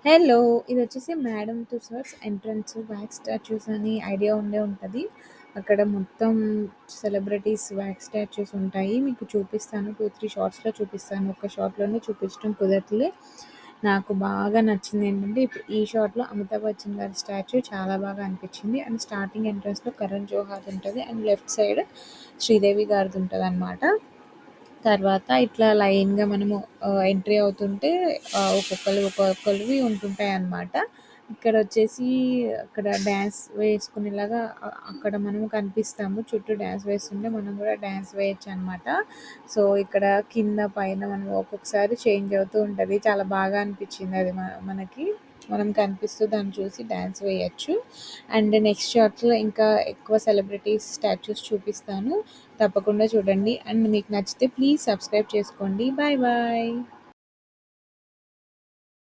Hello! ఇదొచ్చేసి 'Madame Tussauds' entrance wax statues అని idea ఉండే ఉంటది. అక్కడ మొత్తం సెలబ్రిటీస్ వ్యాక్స్ స్టాచ్యూస్ ఉంటాయి. మీకు చూపిస్తాను. 2, 3 షాట్స్‌లో చూపిస్తాను. ఒక్క షాట్‌లోనే చూపించడం కుదరట్లే. నాకు బాగా నచ్చిందేంటంటే, ఇప్పుడు ఈ షాట్‌లో అమితాబ్ బచ్చన్ గారి స్టాచ్యూ చాలా బాగా అనిపించింది. అండ్ స్టార్టింగ్ ఎంట్రన్స్‌లో కరణ్ జోహార్ ఉంటది. అండ్ లెఫ్ట్ సైడ్ శ్రీదేవి గారిదుంటదనమాట. తర్వాత ఇట్లా లైన్‌గా మనము ఎంట్రీ అవుతుంటే ఒక్కొక్కళ్ళవి ఉంటుంటాయన్నమాట. ఇక్కడొచ్చేసి అక్కడ డాన్స్ వేసుకునేలాగా అక్కడ మనము కనిపిస్తాము. చుట్టూ డాన్స్ వేస్తుంటే మనం గూడా డాన్స్ వేయొచ్చనమాట. సో, ఇక్కడ కింద, పైన మనం ఒక్కొక్కసారి చేంజ్ అవుతూ ఉంటది. చాలా బాగా అనిపిచ్చింది అది మనకి. మనం కనిపిస్తూ దాన్ని చూసి డాన్స్ వేయొచ్చు. అండ్ నెక్స్ట్ షాట్స్‌లో ఇంకా ఎక్కువ సెలబ్రిటీస్ స్టాచ్యూస్ చూపిస్తాను. తప్పకుండా చూడండి. అండ్ మీకు నచ్చితే ప్లీజ్ సబ్స్క్రైబ్ చేసుకోండి. Bye bye.